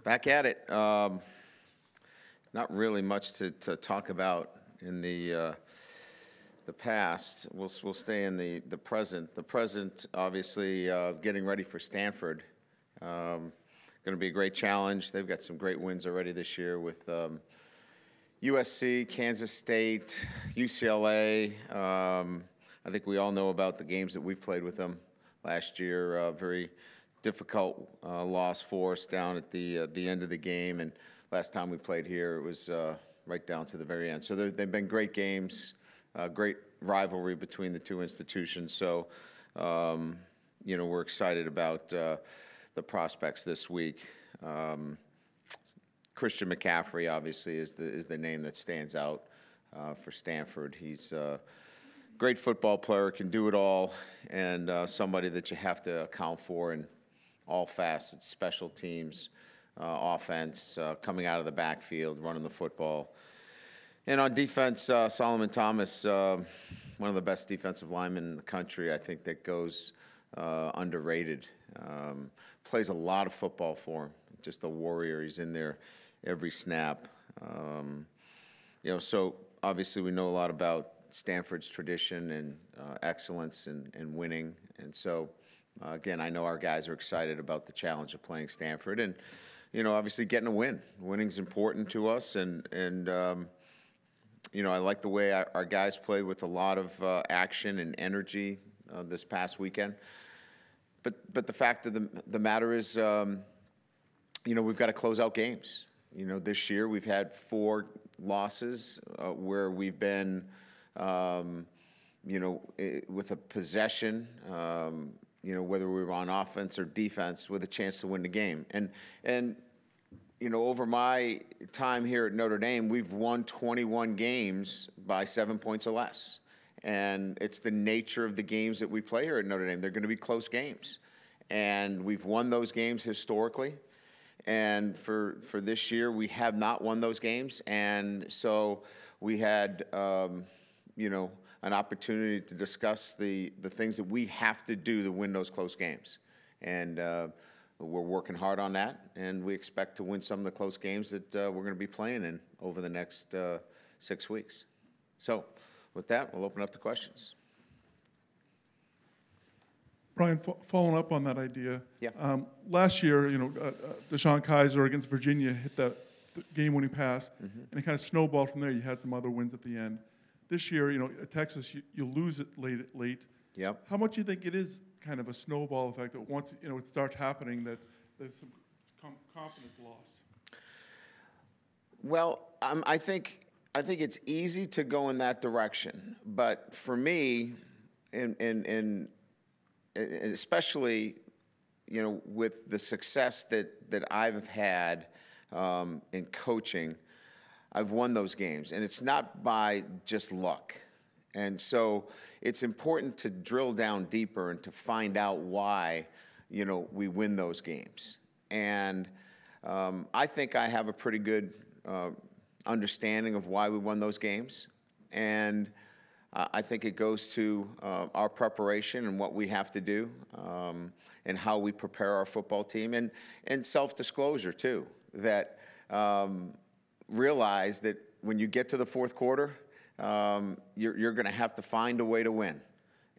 Back at it. Not really much to talk about in the past. We'll stay in the present. The present, obviously, getting ready for Stanford. Going to be a great challenge. They've got some great wins already this year with USC, Kansas State, UCLA. I think we all know about the games that we've played with them last year. Very difficult loss for us down at the end of the game, and last time we played here, it was right down to the very end. So they've been great games, great rivalry between the two institutions. So, we're excited about the prospects this week. Christian McCaffrey, obviously, is the name that stands out for Stanford. He's a great football player, can do it all, and somebody that you have to account for in all facets, special teams, offense, coming out of the backfield, running the football. And on defense, Solomon Thomas, one of the best defensive linemen in the country, I think that goes underrated. Plays a lot of football for him, just a warrior. He's in there every snap. So obviously we know a lot about Stanford's tradition and excellence and winning. And so, again, I know our guys are excited about the challenge of playing Stanford and, obviously getting a win. Winning's important to us, and I like the way our guys played with a lot of action and energy this past weekend. But the fact of the matter is, we've got to close out games. This year we've had 4 losses where we've been, with a possession, whether we were on offense or defense, with a chance to win the game. And over my time here at Notre Dame, we've won 21 games by 7 points or less. And it's the nature of the games that we play here at Notre Dame. They're going to be close games. And we've won those games historically. And for this year, we have not won those games. And so we had, an opportunity to discuss the things that we have to do to win those close games. And we're working hard on that, and we expect to win some of the close games that we're going to be playing in over the next 6 weeks. So with that, we'll open up to questions. Brian, following up on that idea, yeah. Last year, Deshaun Kaiser against Virginia hit that game-winning pass, and it kind of snowballed from there. You had some other wins at the end. This year, at Texas, you lose it late. Yep. How much do you think it is kind of a snowball effect that once it starts happening that there's some confidence lost? Well, I think it's easy to go in that direction, but for me, and especially with the success that I've had in coaching, I've won those games, and it's not by just luck. And so it's important to drill down deeper and to find out why, we win those games. And I think I have a pretty good understanding of why we won those games. And I think it goes to our preparation and what we have to do and how we prepare our football team. And self-disclosure, too, that realize that when you get to the fourth quarter, you're going to have to find a way to win.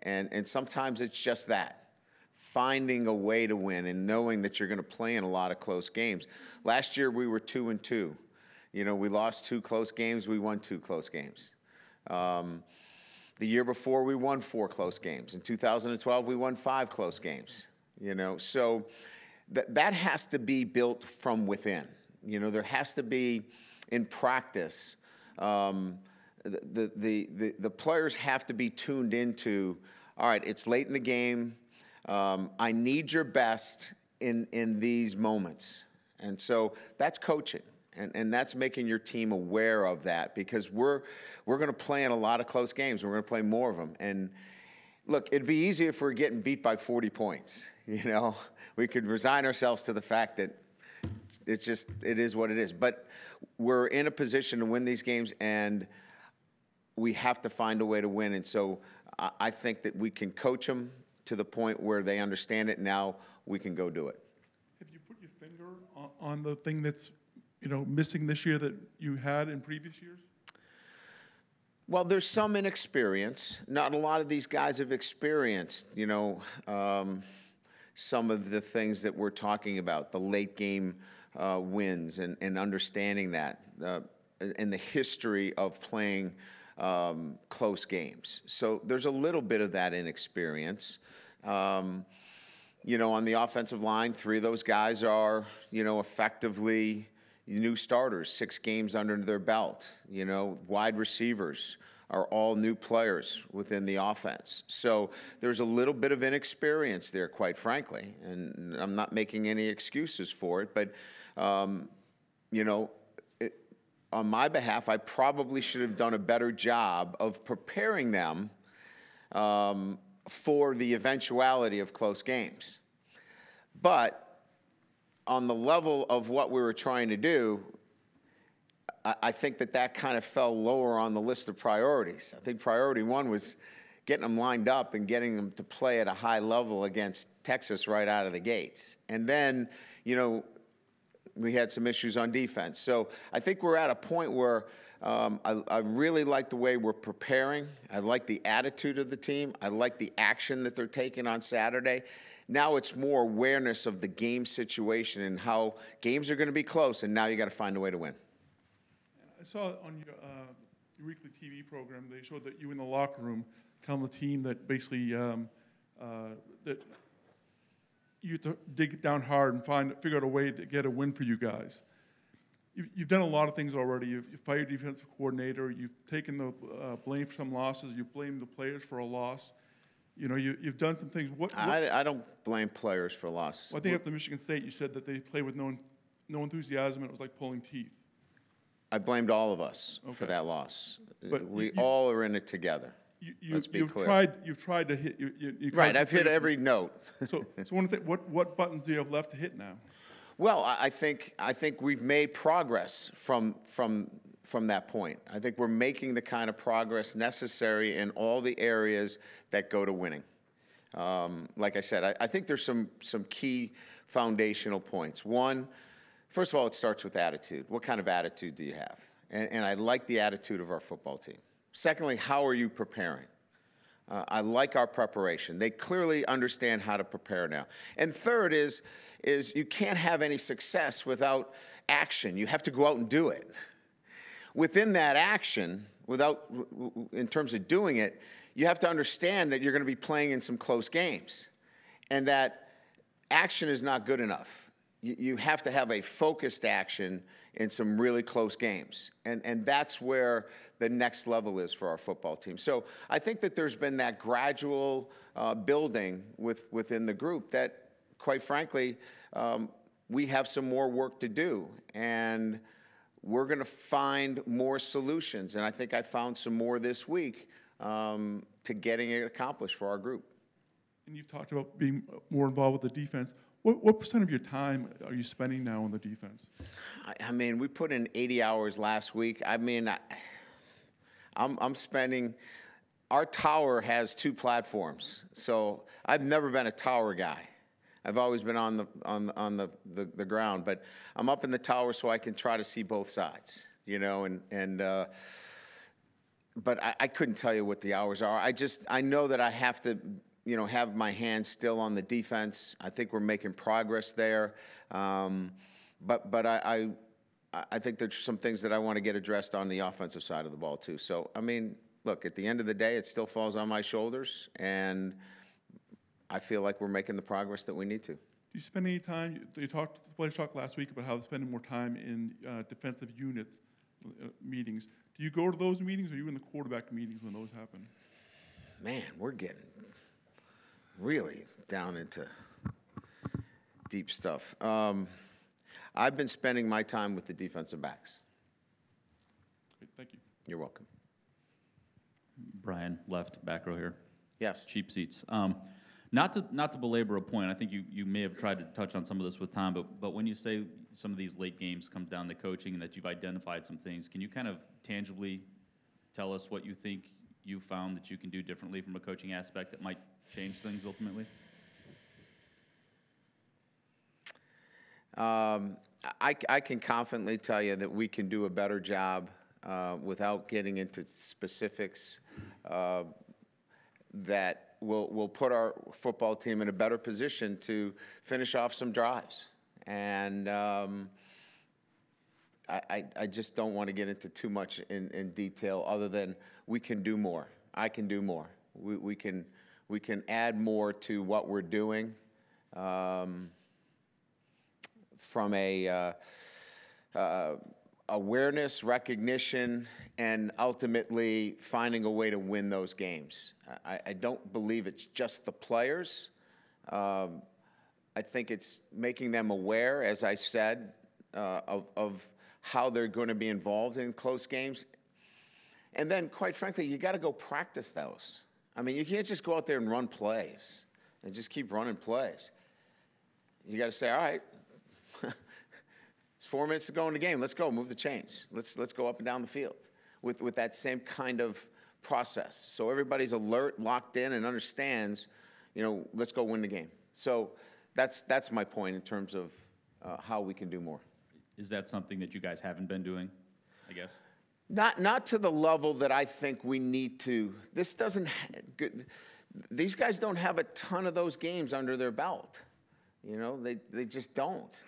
And sometimes it's just that, finding a way to win and knowing that you're going to play in a lot of close games. Last year we were 2-2. We lost 2 close games. We won 2 close games. The year before we won 4 close games. In 2012 we won 5 close games. So that has to be built from within. There has to be, in practice, the players have to be tuned into, all right, it's late in the game. I need your best in these moments. And so that's coaching. And that's making your team aware of that, because we're going to play in a lot of close games. We're going to play more of them. And look, it'd be easy if we're getting beat by 40 points. We could resign ourselves to the fact that it is what it is. But we're in a position to win these games, and we have to find a way to win. And so I think that we can coach them to the point where they understand it. Now we can go do it. Have you put your finger on the thing that's, missing this year that you had in previous years? Well, there's some inexperience. Not a lot of these guys have experienced, some of the things that we're talking about, the late game wins and understanding that, and the history of playing close games. So there's a little bit of that inexperience. On the offensive line, 3 of those guys are, effectively new starters, 6 games under their belt. Wide receivers are all new players within the offense. So there's a little bit of inexperience there, quite frankly, and I'm not making any excuses for it. But, on my behalf, I probably should have done a better job of preparing them for the eventuality of close games. But on the level of what we were trying to do, I think that kind of fell lower on the list of priorities. I think priority 1 was getting them lined up and getting them to play at a high level against Texas right out of the gates. And then, we had some issues on defense. So I think we're at a point where I really like the way we're preparing. I like the attitude of the team. I like the action that they're taking on Saturday. Now it's more awareness of the game situation and how games are going to be close, and now you got to find a way to win. I saw on your weekly TV program, they showed that you in the locker room telling the team that basically that you have to dig down hard and figure out a way to get a win for you guys. You've done a lot of things already. You've fired your defensive coordinator. You've taken the blame for some losses. You've blamed the players for a loss. You've done some things. I don't blame players for loss. Well, I think after Michigan State, you said that they played with no enthusiasm, and it was like pulling teeth. I blamed all of us for that loss. But we all are in it together. Let's be clear. You've tried to hit. Right, I've hit every note. So what buttons do you have left to hit now? Well, I think we've made progress from that point. I think we're making the kind of progress necessary in all the areas that go to winning. Like I said, I think there's some key foundational points. One, first of all, it starts with attitude. What kind of attitude do you have? And I like the attitude of our football team. Secondly, how are you preparing? I like our preparation. They clearly understand how to prepare now. And third is you can't have any success without action. You have to go out and do it. Within that action, in terms of doing it, you have to understand that you're going to be playing in some close games, and that action is not good enough. You have to have a focused action in some really close games, and that's where the next level is for our football team. So I think that there's been that gradual building within the group that, quite frankly, we have some more work to do, and we're going to find more solutions. And I think I found some more this week to getting it accomplished for our group. And you've talked about being more involved with the defense. What percent of your time are you spending now on the defense? I mean, we put in 80 hours last week. I mean, I'm spending. Our tower has 2 platforms, so I've never been a tower guy. I've always been on the ground, but I'm up in the tower so I can try to see both sides, but I couldn't tell you what the hours are. I know that I have to, have my hands still on the defense. I think we're making progress there, but I think there's some things that I want to get addressed on the offensive side of the ball too. So I mean, look, at the end of the day, it still falls on my shoulders, and I feel like we're making the progress that we need to. Do you spend any time? The players talked last week about how they're spending more time in defensive unit meetings. Do you go to those meetings, or are you in the quarterback meetings when those happen? Man, we're getting really down into deep stuff. I've been spending my time with the defensive backs. Great, thank you. You're welcome. Brian, left, back row here. Yes. Cheap seats. Not to belabor a point, I think you may have tried to touch on some of this with Tom, but when you say some of these late games come down to coaching and that you've identified some things, can you kind of tangibly tell us what you think you found that you can do differently from a coaching aspect that might change things ultimately? I can confidently tell you that we can do a better job without getting into specifics that will put our football team in a better position to finish off some drives. And I just don't want to get into too much in detail other than we can do more. I can do more. We can add more to what we're doing from a awareness, recognition, and ultimately finding a way to win those games. I don't believe it's just the players. I think it's making them aware, as I said, of how they're going to be involved in close games. And then, quite frankly, you got to go practice those. I mean, you can't just go out there and run plays and just keep running plays. You got to say, all right, it's 4 minutes to go in the game. Let's go. Move the chains. Let's go up and down the field with that same kind of process. So everybody's alert, locked in, and understands, let's go win the game. So that's my point in terms of how we can do more. Is that something that you guys haven't been doing, I guess? Not to the level that I think we need to. These guys don't have a ton of those games under their belt. They just don't.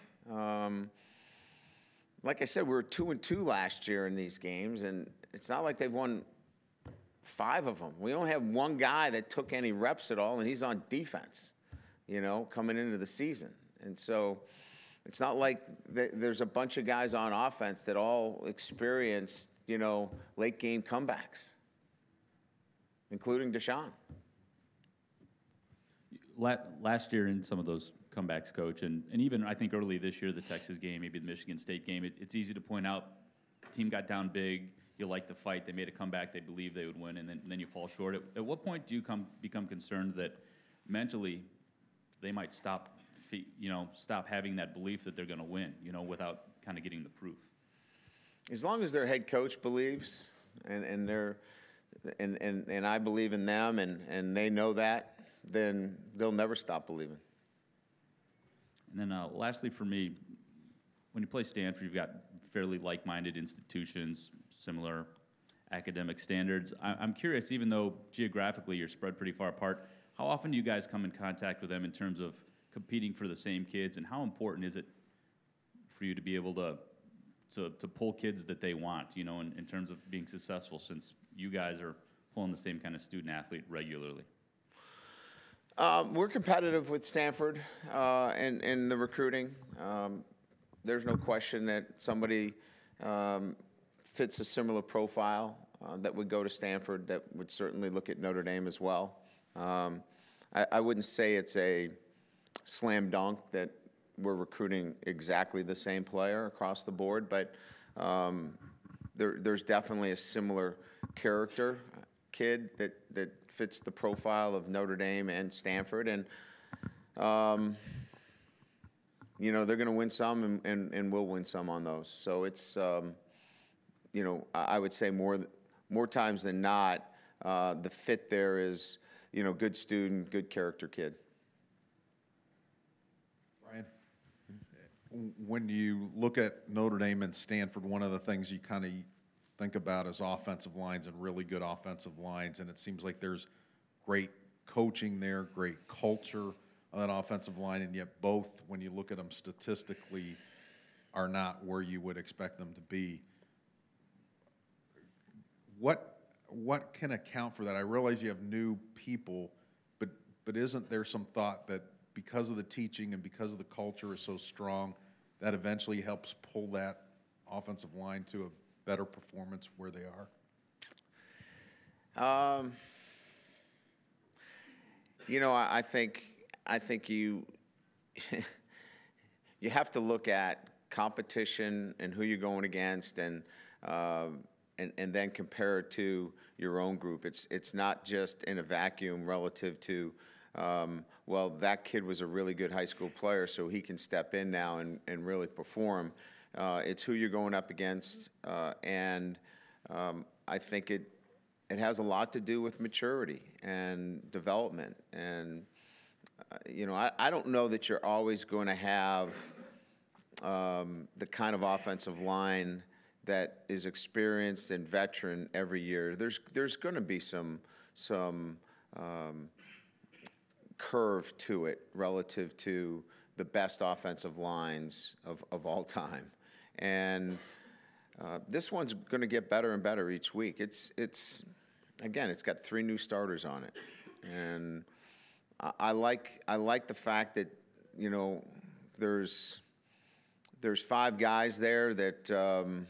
Like I said, we were 2-2 last year in these games, and it's not like they've won 5 of them. We only have one guy that took any reps at all, and he's on defense, coming into the season. And so it's not like there's a bunch of guys on offense that all experienced, late game comebacks, including Deshaun. Last year in some of those comebacks, Coach, and even I think early this year, the Texas game, maybe the Michigan State game, it's easy to point out the team got down big, you like the fight, they made a comeback, they believed they would win, and then you fall short. At what point do you become concerned that mentally they might stop having that belief that they're going to win, without kind of getting the proof? As long as their head coach believes, and I believe in them, and they know that, then they'll never stop believing. And then lastly for me, when you play Stanford, you've got fairly like-minded institutions, similar academic standards. I'm curious, even though geographically you're spread pretty far apart, how often do you guys come in contact with them in terms of competing for the same kids, and how important is it for you to be able to pull kids that they want, in terms of being successful, since you guys are pulling the same kind of student-athlete regularly? We're competitive with Stanford in the recruiting. There's no question that somebody fits a similar profile that would go to Stanford that would certainly look at Notre Dame as well. I wouldn't say it's a slam dunk that we're recruiting exactly the same player across the board, but there's definitely a similar character kid that fits the profile of Notre Dame and Stanford, and they're going to win some, and we'll win some on those. So it's I would say more times than not, the fit there is good student, good character kid. Brian, when you look at Notre Dame and Stanford, one of the things you kind of think about is offensive lines, and really good offensive lines, and it seems like there's great coaching there, great culture on that offensive line, and yet both, when you look at them statistically, are not where you would expect them to be. What can account for that? I realize you have new people, but isn't there some thought that because of the teaching and because of the culture is so strong, that eventually helps pull that offensive line to a better performance where they are? I think you you have to look at competition and who you're going against, and then compare it to your own group. It's not just in a vacuum relative to, well, that kid was a really good high school player, so he can step in now and really perform. It's who you're going up against, and I think it has a lot to do with maturity and development. And I don't know that you're always going to have the kind of offensive line that is experienced and veteran every year, there's going to be some curve to it relative to the best offensive lines of all time. And this one's going to get better and better each week. It's got 3 new starters on it. And I like the fact that, there's 5 guys there that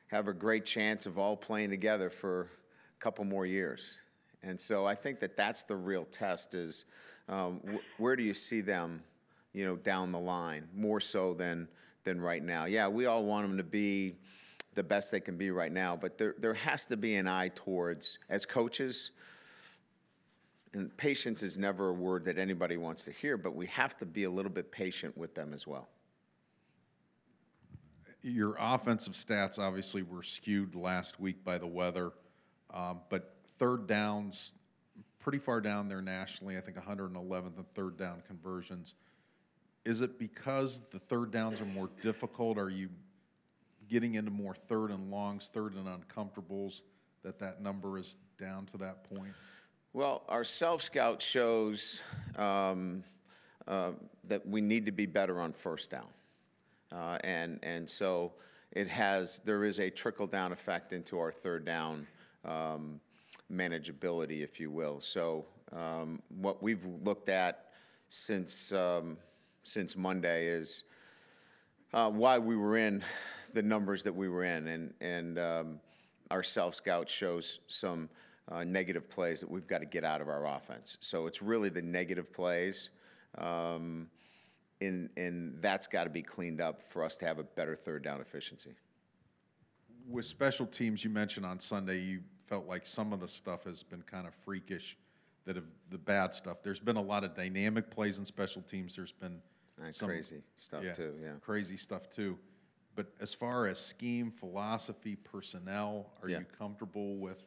have a great chance of all playing together for a couple more years. And so I think that that's the real test is where do you see them, down the line, more so than right now. Yeah, we all want them to be the best they can be right now, but there has to be an eye towards, as coaches, and patience is never a word that anybody wants to hear, but we have to be a little bit patient with them as well. Your offensive stats obviously were skewed last week by the weather, but third downs pretty far down there nationally. I think 111th in third down conversions. Is it because the third downs are more difficult? Are you getting into more third and longs, third and uncomfortables, that number is down to that point? Well, our self-scout shows that we need to be better on first down. And so there is a trickle-down effect into our third down manageability, if you will. So what we've looked at since Monday is why we were in the numbers that we were in, and our self-scout shows some negative plays that we've got to get out of our offense. So it's really the negative plays, and that's got to be cleaned up for us to have a better third down efficiency. With special teams, you mentioned on Sunday you felt like some of the stuff has been kind of freakish, the bad stuff. There's been a lot of dynamic plays in special teams. There's been some crazy stuff too, yeah. Crazy stuff too. But as far as scheme, philosophy, personnel, are you comfortable with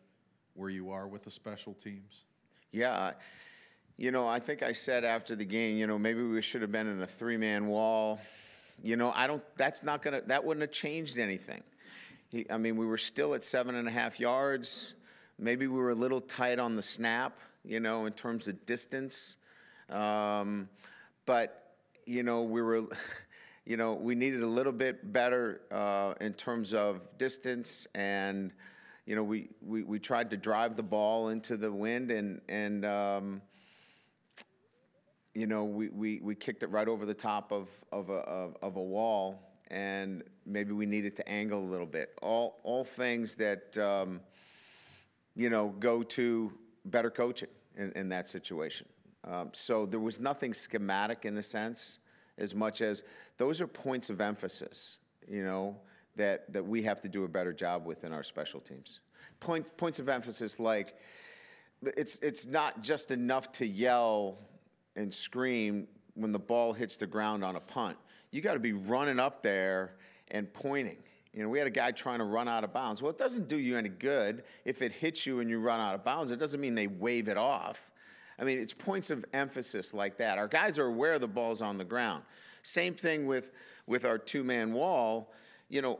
where you are with the special teams? Yeah. I think I said after the game, maybe we should have been in a 3-man wall. That wouldn't have changed anything. We were still at 7.5 yards. Maybe we were a little tight on the snap, in terms of distance. But, we were, we needed a little bit better in terms of distance. And, we tried to drive the ball into the wind and we kicked it right over the top of a wall, and maybe we needed to angle a little bit. All things that go to better coaching in that situation. So there was nothing schematic in the sense, as much as those are points of emphasis, that we have to do a better job with in our special teams. Points of emphasis, like it's not just enough to yell and scream when the ball hits the ground on a punt. You got to be running up there and pointing. We had a guy trying to run out of bounds. Well, it doesn't do you any good if it hits you and you run out of bounds. It doesn't mean they wave it off. It's points of emphasis like that. Our guys are aware the ball's on the ground. Same thing with our 2-man wall.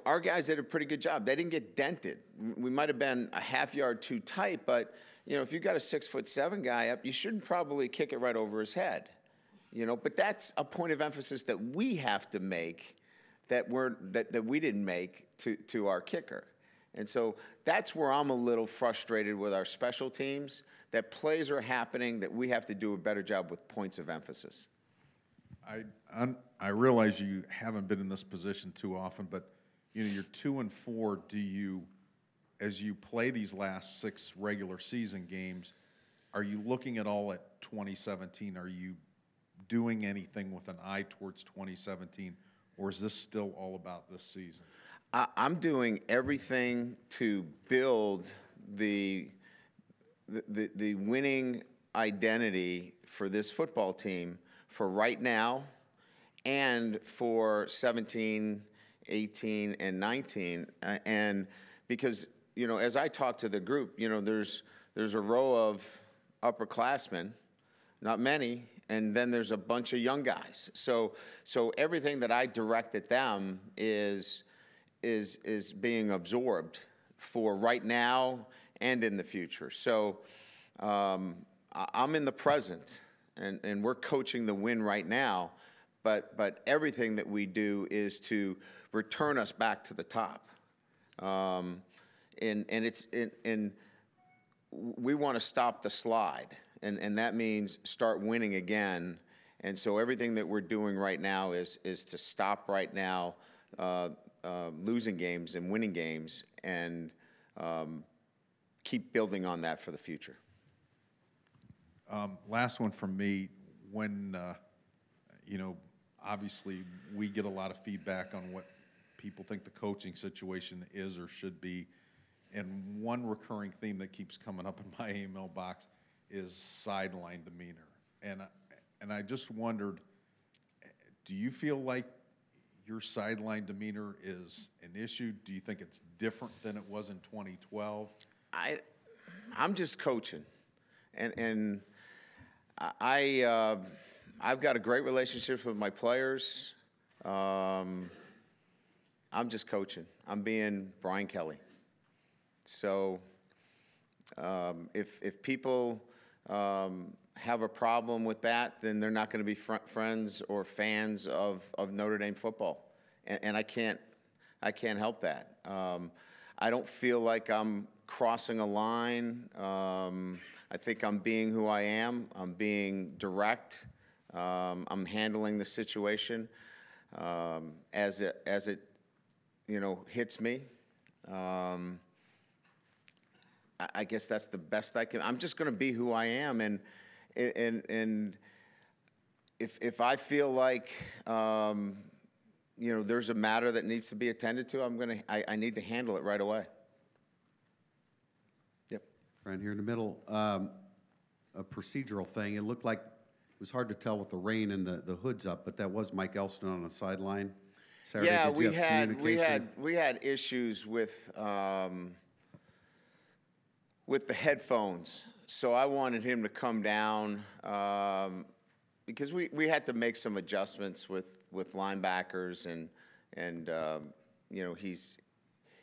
Our guys did a pretty good job. They didn't get dented. We might have been a half yard too tight, but if you've got a 6'7" guy up, you shouldn't probably kick it right over his head. But that's a point of emphasis that we have to make that we didn't make to our kicker. And so that's where I'm a little frustrated with our special teams, that plays are happening that we have to do a better job with points of emphasis. I realize you haven't been in this position too often, but you're 2-4. Do you, as you play these last 6 regular season games, are you looking at all at 2017? Are you doing anything with an eye towards 2017, or is this still all about this season? I'm doing everything to build the winning identity for this football team for right now and for 17, 18, and 19. And because, as I talk to the group, there's a row of upperclassmen, not many, and then there's a bunch of young guys. So everything that I direct at them is being absorbed for right now and in the future. So I'm in the present, and we're coaching the win right now, but everything that we do is to return us back to the top. And we want to stop the slide, and that means start winning again. And so everything that we're doing right now is to stop right now losing games and winning games, and keep building on that for the future. Last one from me. When, obviously we get a lot of feedback on what people think the coaching situation is or should be. And one recurring theme that keeps coming up in my email box is sideline demeanor. And I just wondered, do you feel like your sideline demeanor is an issue? Do you think it's different than it was in 2012? I'm just coaching, and I've got a great relationship with my players. I'm just coaching. I'm being Brian Kelly. So if people have a problem with that, then they're not going to be friends or fans of Notre Dame football, and I can't help that. I don't feel like I'm crossing a line. I think I'm being who I am. I'm being direct. I'm handling the situation as it hits me. I guess that's the best I can. I'm just going to be who I am, and if I feel like there's a matter that needs to be attended to, I need to handle it right away. Yep. Right here in the middle, a procedural thing. It looked like it was hard to tell with the rain and the hoods up, but that was Mike Elston on the sideline Saturday. Yeah, Did you have we had issues with the headphones, so I wanted him to come down because we had to make some adjustments with linebackers, and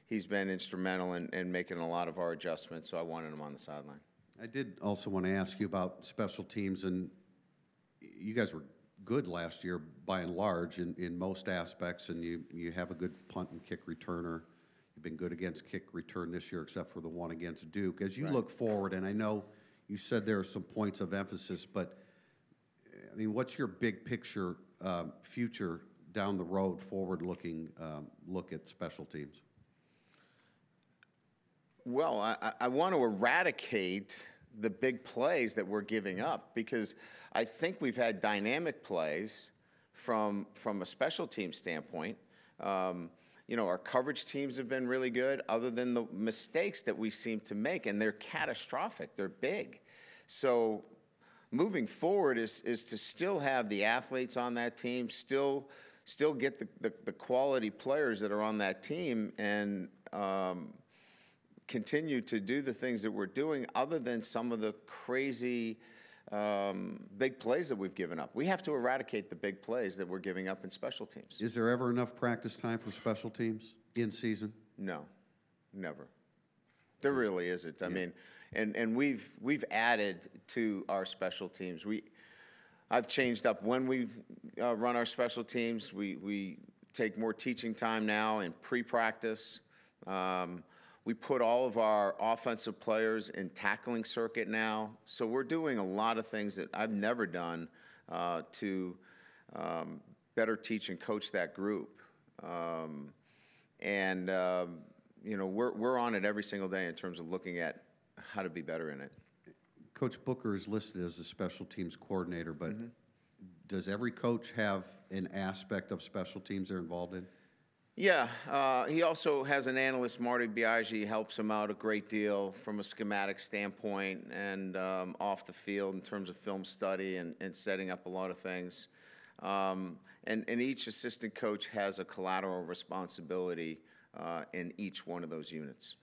he's been instrumental in making a lot of our adjustments, so I wanted him on the sideline. I did also want to ask you about special teams, and you guys were good last year by and large in most aspects, and you have a good punt and kick returner. You've been good against kick return this year, except for the one against Duke. As you look forward, and I know you said there are some points of emphasis, but I mean, what's your big picture future down the road, forward-looking look at special teams? Well, I want to eradicate the big plays that we're giving up, because I think we've had dynamic plays from a special team standpoint. Our coverage teams have been really good, other than the mistakes that we seem to make, and they're catastrophic. They're big. So moving forward is to still have the athletes on that team, still get the quality players that are on that team, and continue to do the things that we're doing, other than some of the crazy big plays that we've given up. We have to eradicate the big plays that we're giving up in special teams. Is there ever enough practice time for special teams in season? No, never. There really isn't. I mean, and we've added to our special teams. I've changed up when we run our special teams. We take more teaching time now in pre-practice. We put all of our offensive players in tackling circuit now. So we're doing a lot of things that I've never done to better teach and coach that group. We're on it every single day in terms of looking at how to be better in it. Coach Booker is listed as the special teams coordinator, but does every coach have an aspect of special teams they're involved in? Yeah, he also has an analyst, Marty Biaggi, helps him out a great deal from a schematic standpoint and off the field in terms of film study and setting up a lot of things. And each assistant coach has a collateral responsibility in each one of those units.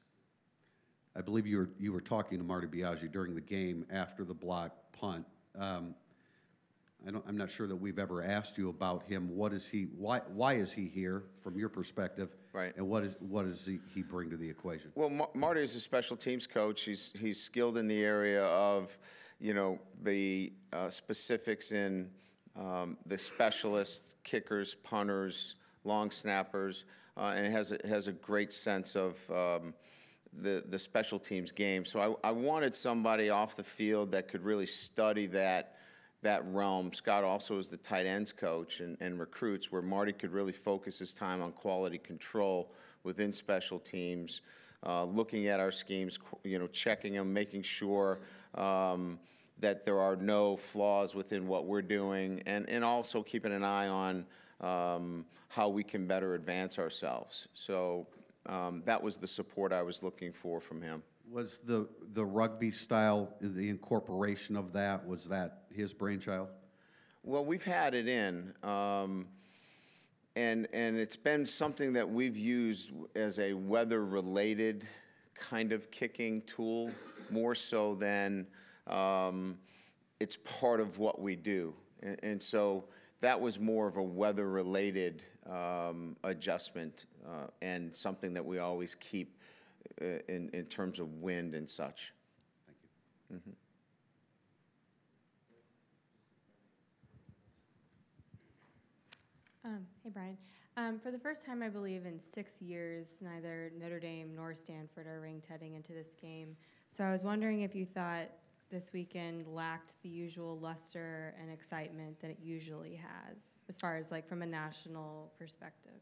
I believe you were talking to Marty Biaggi during the game after the block punt. I'm not sure that we've ever asked you about him. Why is he here from your perspective? Right. And what does he bring to the equation? Well, Marty is a special teams coach. He's skilled in the area of, the specifics in the specialists, kickers, punters, long snappers, and has a great sense of the special teams game. So I wanted somebody off the field that could really study that realm. Scott also is the tight ends coach and recruits, where Marty could really focus his time on quality control within special teams, looking at our schemes, checking them, making sure that there are no flaws within what we're doing, and also keeping an eye on how we can better advance ourselves. So that was the support I was looking for from him. Was the rugby style, the incorporation of that, was that his brainchild? Well, we've had it in, and it's been something that we've used as a weather-related kind of kicking tool, more so than it's part of what we do. And so that was more of a weather-related adjustment and something that we always keep in terms of wind and such. Thank you. Mm-hmm. Hey, Brian. For the first time, I believe, in 6 years, neither Notre Dame nor Stanford are ranked heading into this game. So I was wondering if you thought this weekend lacked the usual luster and excitement that it usually has, as far as like from a national perspective.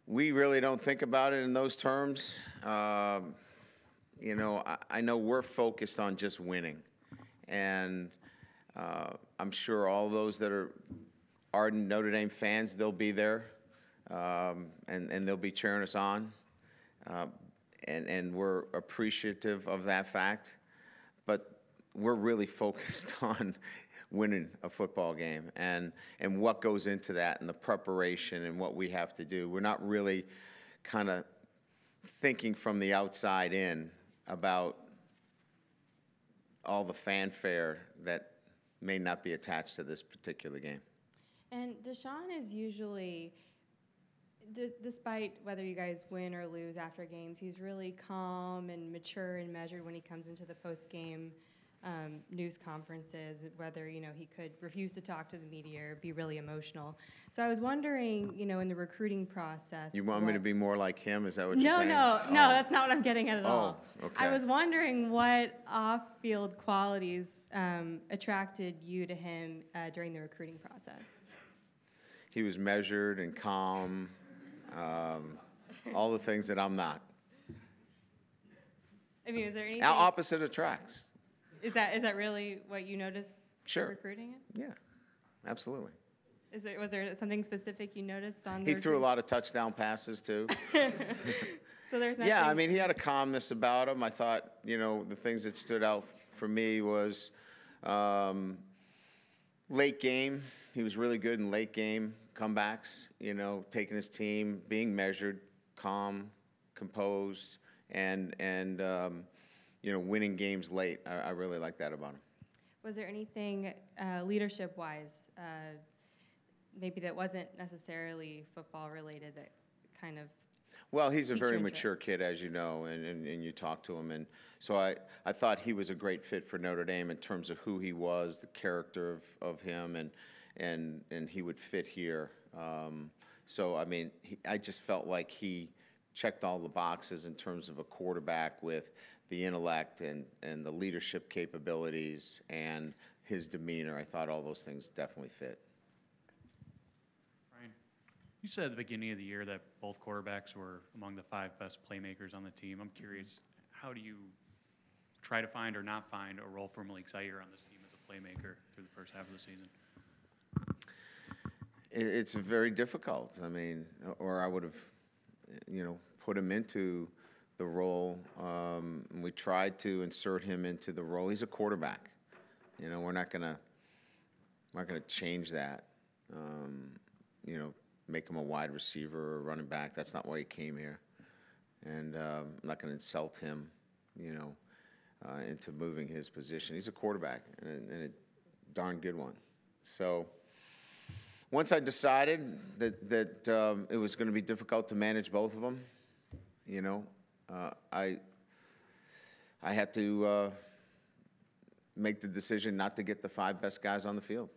We really don't think about it in those terms. I know we're focused on just winning. And I'm sure all those that are ardent Notre Dame fans, they'll be there, and they'll be cheering us on. And we're appreciative of that fact. But we're really focused on winning a football game and what goes into that and the preparation and what we have to do. We're not really kind of thinking from the outside in about all the fanfare that may not be attached to this particular game. And Deshaun is usually, despite whether you guys win or lose after games, he's really calm and mature and measured when he comes into the post-game news conferences, whether, he could refuse to talk to the media or be really emotional. So I was wondering, in the recruiting process. You want me to be more like him? Is that what you're saying? No, that's not what I'm getting at all. Okay. I was wondering what off-field qualities attracted you to him during the recruiting process. He was measured and calm, all the things that I'm not. I mean, is there anything? Opposite attracts. Is that really what you noticed? Sure. Recruiting him? Yeah, absolutely. Was there something specific you noticed on? He threw a lot of touchdown passes too. So there's nothing. Yeah, I mean, he had a calmness about him. I thought, the things that stood out for me was late game. He was really good in late game comebacks, taking his team, being measured, calm, composed, and winning games late. I really like that about him. Was there anything leadership-wise, maybe that wasn't necessarily football-related that kind of? Well, he's a piqued very your mature interest? kid, as you know, and you talk to him. And so I thought he was a great fit for Notre Dame in terms of who he was, the character of him, and he would fit here. So, I mean, I just felt like he checked all the boxes in terms of a quarterback with the intellect and the leadership capabilities and his demeanor. I thought all those things definitely fit. Brian, you said at the beginning of the year that both quarterbacks were among the 5 best playmakers on the team. I'm curious, how do you try to find or not find a role for Malik Zaire on this team as a playmaker through the first half of the season? It's very difficult. I mean, or I would have, put him into the role. We tried to insert him into the role. He's a quarterback. We're not gonna change that. Make him a wide receiver or running back. That's not why he came here. And I'm not gonna insult him, into moving his position. He's a quarterback and a darn good one. So once I decided that it was going to be difficult to manage both of them, you know, I had to make the decision not to get the 5 best guys on the field.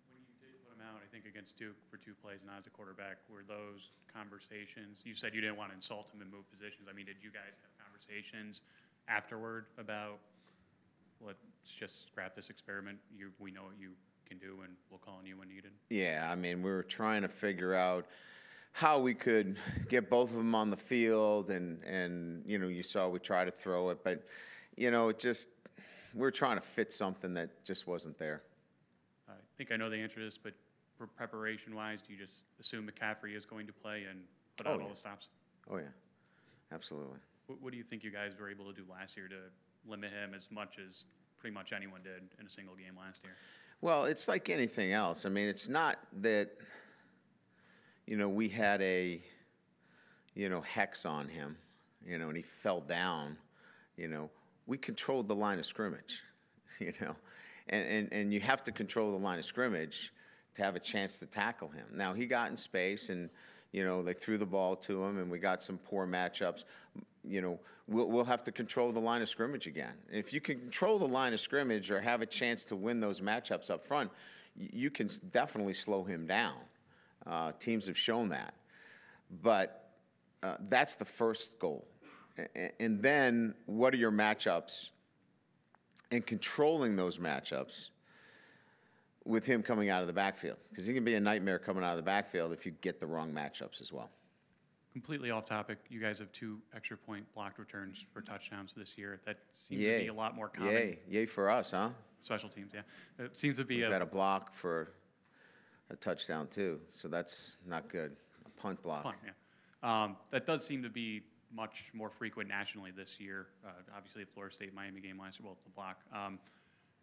When you did put him out, I think against Duke for 2 plays, not as a quarterback, were those conversations? You said you didn't want to insult him and move positions. I mean, did you guys have conversations afterward about, let's just scrap this experiment? We know what you can do, and we'll call on you when needed. Yeah, I mean, we were trying to figure out how we could get both of them on the field, and you know, you saw we tried to throw it, but you know, it just, we were trying to fit something that just wasn't there. I think I know the answer to this, but for preparation-wise, do you just assume McCaffrey is going to play and put out all the stops? Oh yeah, absolutely. What do you think you guys were able to do last year to limit him as much as pretty much anyone did in a single game last year? Well, it's like anything else. I mean, it's not that, you know, we had a, you know, hex on him, you know, and he fell down, you know. We controlled the line of scrimmage, you know, and you have to control the line of scrimmage to have a chance to tackle him. Now, he got in space, and, you know, they threw the ball to him, and we got some poor matchups. You know, we'll have to control the line of scrimmage again. And if you can control the line of scrimmage or have a chance to win those matchups up front, you can definitely slow him down. Teams have shown that. But that's the first goal. And then what are your matchups? And controlling those matchups with him coming out of the backfield. Because he can be a nightmare coming out of the backfield if you get the wrong matchups as well. Completely off topic, you guys have 2 extra point blocked returns for touchdowns this year. That seems to be a lot more common. Yay for us, huh? Special teams, yeah. It seems to be We've got a block for a touchdown too, so that's not good. A punt block. punt, yeah. That does seem to be much more frequent nationally this year. Obviously, the Florida State-Miami game last year, well, the block. I'm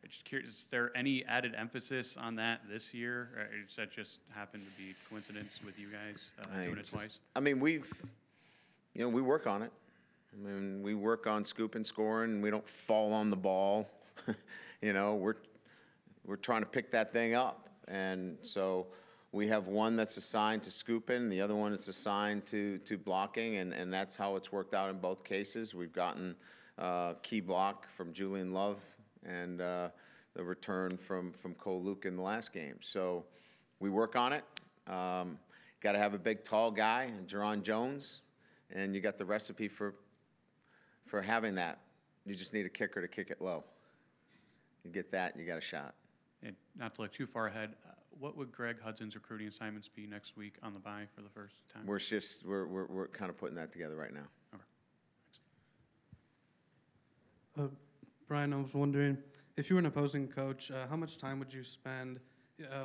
just curious, is there any added emphasis on that this year? Or does that just happen to be coincidence with you guys doing it twice? I mean, we work on it. I mean, we work on scoop and scoring. We don't fall on the ball. You know, we're trying to pick that thing up. And so we have one that's assigned to scooping, the other one is assigned to blocking, and that's how it's worked out in both cases. We've gotten key block from Julian Love and the return from Cole Luke in the last game. So we work on it. Got to have a big, tall guy, Jerron Jones, and you got the recipe for having that. You just need a kicker to kick it low. You get that, and you got a shot. And not to look too far ahead, what would Greg Hudson's recruiting assignments be next week on the bye for the first time? We're kind of putting that together right now. Okay. Brian, I was wondering, if you were an opposing coach, how much time would you spend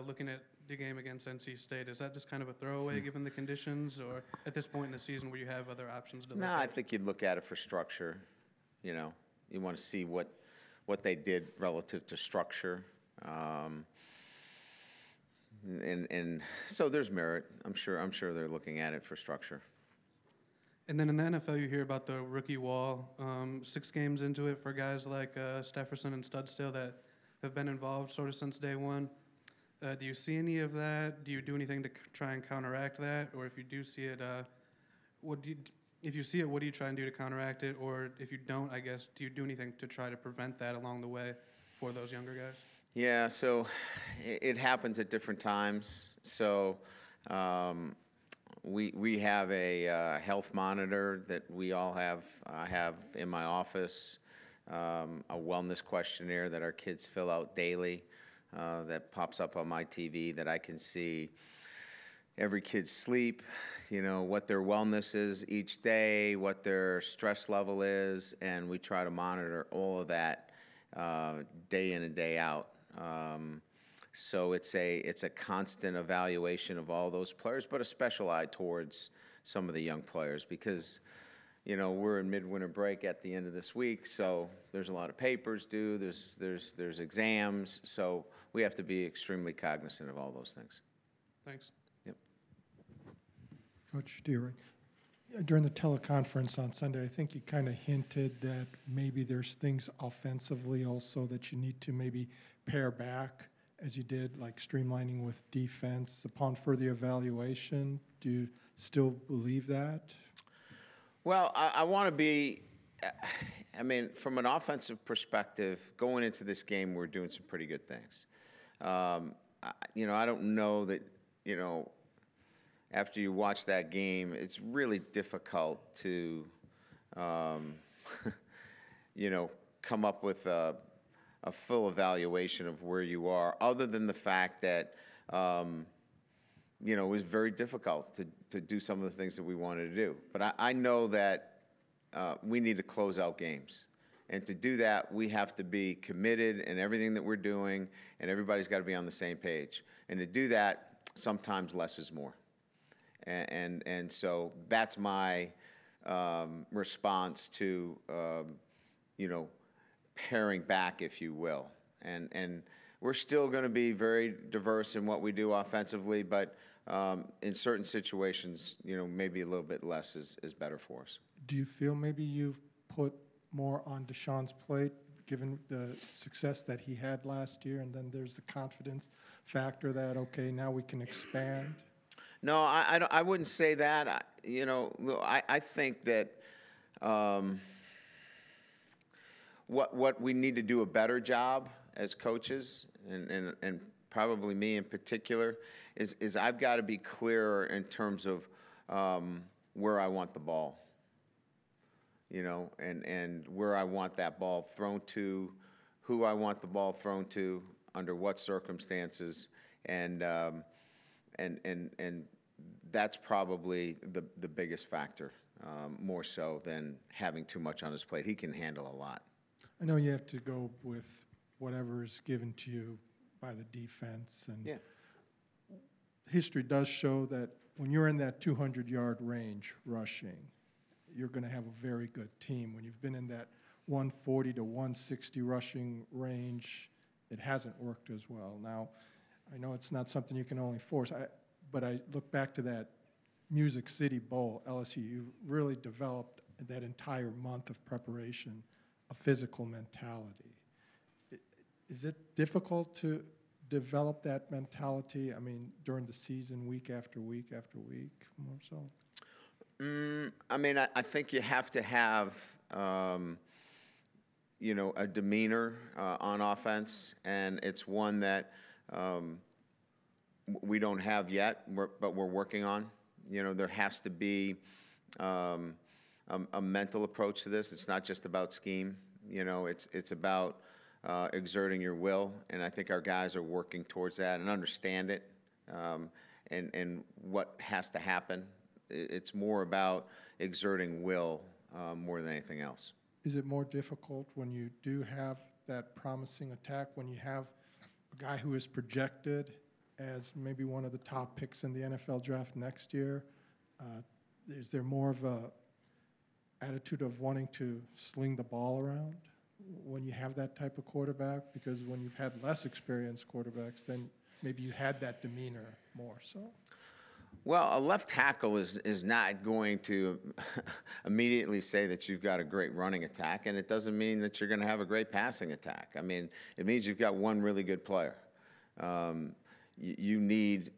looking at the game against NC State? Is that just kind of a throwaway given the conditions, or at this point in the season where you have other options to look at? No, I think you'd look at it for structure. You know, you want to see what they did relative to structure. And so there's merit. I'm sure they're looking at it for structure. And then in the NFL, you hear about the rookie wall. 6 games into it for guys like Stefferson and Studstill that have been involved sort of since day one. Do you see any of that? Do you do anything to try and counteract that? Or if you do see it, if you see it, what do you try and do to counteract it? Or if you don't, I guess, do you do anything to try to prevent that along the way for those younger guys? Yeah, so it happens at different times. So we have a health monitor that we all have. I have in my office a wellness questionnaire that our kids fill out daily that pops up on my TV that I can see every kid's sleep, you know, what their wellness is each day, what their stress level is, and we try to monitor all of that day in and day out. So it's a constant evaluation of all those players, but a special eye towards some of the young players because, you know, we're in midwinter break at the end of this week, so there's a lot of papers due, there's exams, so we have to be extremely cognizant of all those things. Thanks. Yep. Coach Deering, during the teleconference on Sunday, I think you kind of hinted that maybe there's things offensively also that you need to maybe pare back as you did, like streamlining with defense upon further evaluation? Do you still believe that? Well, I want to be, I mean, from an offensive perspective, going into this game, we're doing some pretty good things. I don't know that, after you watch that game, it's really difficult to, come up with a full evaluation of where you are, other than the fact that, it was very difficult to do some of the things that we wanted to do. But I know that we need to close out games. And to do that, we have to be committed in everything that we're doing, and everybody's got to be on the same page. And to do that, sometimes less is more. And so that's my response to, paring back, if you will. And we're still going to be very diverse in what we do offensively, but in certain situations, maybe a little bit less is better for us. Do you feel maybe you've put more on Deshaun's plate, given the success that he had last year, and then there's the confidence factor that, okay, now we can expand? No, I wouldn't say that. I think that what we need to do a better job as coaches, and probably me in particular, is I've got to be clearer in terms of where I want the ball, and where I want that ball thrown to, who I want the ball thrown to, under what circumstances, and that's probably the biggest factor, more so than having too much on his plate. He can handle a lot. I know you have to go with whatever is given to you by the defense, and Yeah. history does show that when you're in that 200-yard range rushing, you're going to have a very good team. When you've been in that 140 to 160 rushing range, it hasn't worked as well. Now, I know it's not something you can only force, but I look back to that Music City Bowl, LSU, you really developed that entire month of preparation, a physical mentality. Is it difficult to develop that mentality, during the season, week after week after week, more so? I think you have to have, a demeanor on offense, and it's one that we don't have yet, but we're working on. There has to be a mental approach to this. It's not just about scheme. It's about exerting your will, and I think our guys are working towards that and understand it, and what has to happen. It's more about exerting will more than anything else. Is it more difficult when you do have that promising attack, when you have a guy who is projected as maybe one of the top picks in the NFL draft next year? Is there more of a attitude of wanting to sling the ball around when you have that type of quarterback? Because when you've had less experienced quarterbacks, then maybe you had that demeanor more so. Well, a left tackle is not going to immediately say that you've got a great running attack, and it doesn't mean that you're going to have a great passing attack. It means you've got one really good player. You need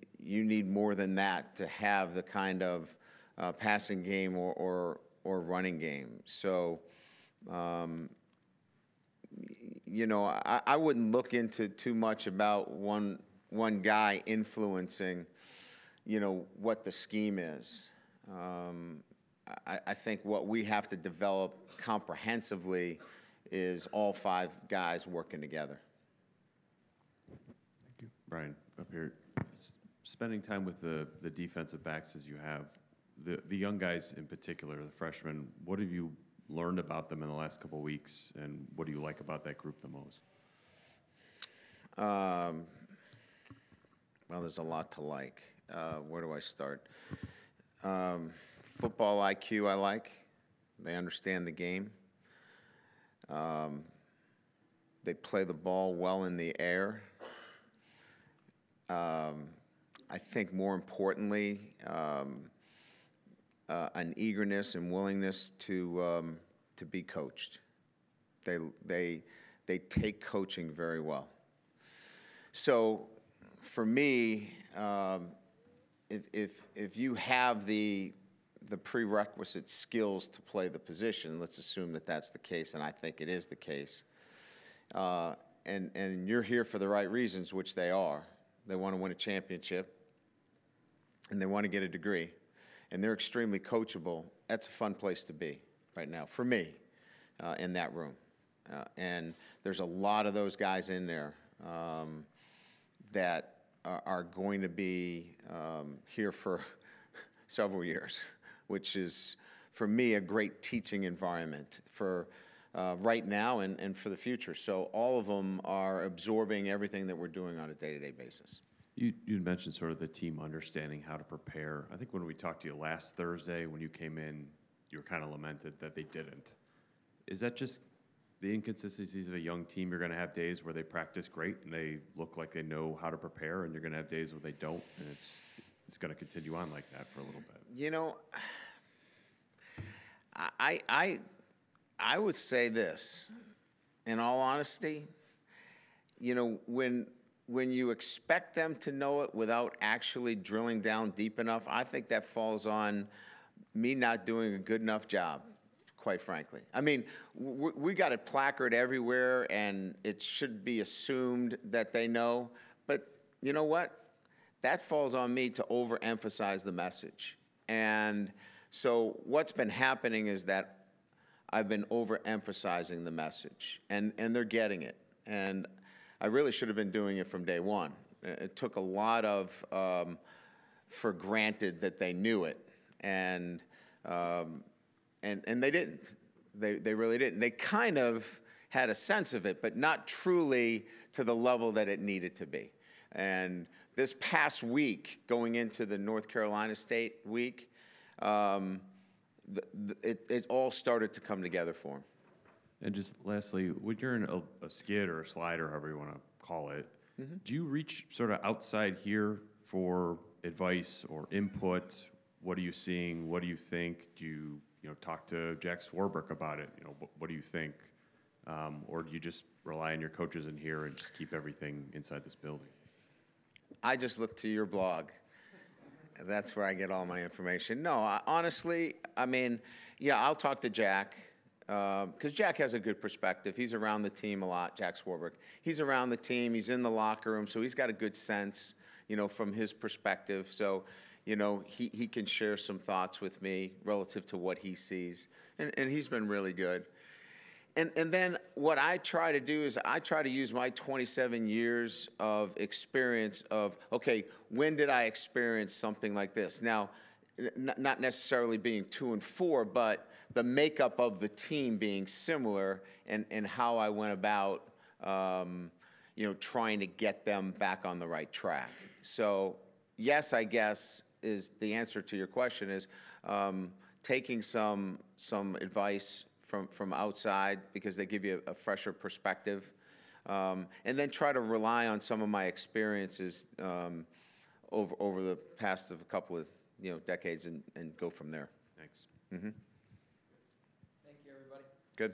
more than that to have the kind of passing game or running game. So, I wouldn't look into too much about one guy influencing, what the scheme is. I think what we have to develop comprehensively is all five guys working together. Thank you. Brian, up here, spending time with the defensive backs as you have, the young guys in particular, the freshmen, what have you learned about them in the last couple of weeks, and what do you like about that group the most? Well, there's a lot to like. Where do I start? Football IQ I like. They understand the game. They play the ball well in the air. I think more importantly, an eagerness and willingness to be coached. They take coaching very well. So for me, if you have the prerequisite skills to play the position, let's assume that that's the case, and I think it is the case, and you're here for the right reasons, which they are. They want to win a championship, and they want to get a degree, and they're extremely coachable. That's a fun place to be right now, for me, in that room. And there's a lot of those guys in there that are going to be here for several years, which is, for me, a great teaching environment for right now and for the future. So all of them are absorbing everything that we're doing on a day-to-day basis. You'd mentioned sort of the team understanding how to prepare. I think when we talked to you last Thursday, when you came in, you were kind of lamented that they didn't. Is that just the inconsistencies of a young team? You're going to have days where they practice great and they look like they know how to prepare, and you're going to have days where they don't, and it's going to continue on like that for a little bit. You know, I would say this, in all honesty, you know, when you expect them to know it without actually drilling down deep enough, I think that falls on me not doing a good enough job, quite frankly. I mean, we got a placard everywhere, and it should be assumed that they know, but you know what? That falls on me to overemphasize the message. And so what's been happening is that I've been overemphasizing the message, and they're getting it. And I really should have been doing it from day one. It took a lot of for granted that they knew it, and they didn't. They really didn't. They kind of had a sense of it, but not truly to the level that it needed to be. And this past week, going into the North Carolina State week, it all started to come together for them. And just lastly, when you're in a skid or a slide or however you want to call it, do you reach sort of outside here for advice or input? What are you seeing? What do you think? Do you talk to Jack Swarbrick about it? What do you think? Or do you just rely on your coaches in here and just keep everything inside this building? I just look to your blog. That's where I get all my information. No, honestly, I mean, yeah, I'll talk to Jack. Because Jack has a good perspective. He's around the team a lot, Jack Swarbrick. He's around the team. He's in the locker room, so he's got a good sense, from his perspective. So, he can share some thoughts with me relative to what he sees, and he's been really good. And then what I try to do is I try to use my 27 years of experience of, okay, when did I experience something like this? Now, not necessarily being 2 and 4, but the makeup of the team being similar, and how I went about, trying to get them back on the right track. So, yes, I guess is the answer to your question is taking some advice from outside because they give you a fresher perspective, and then try to rely on some of my experiences over the past of a couple of decades and go from there. Thanks. Mm-hmm. Thank you, everybody. Good.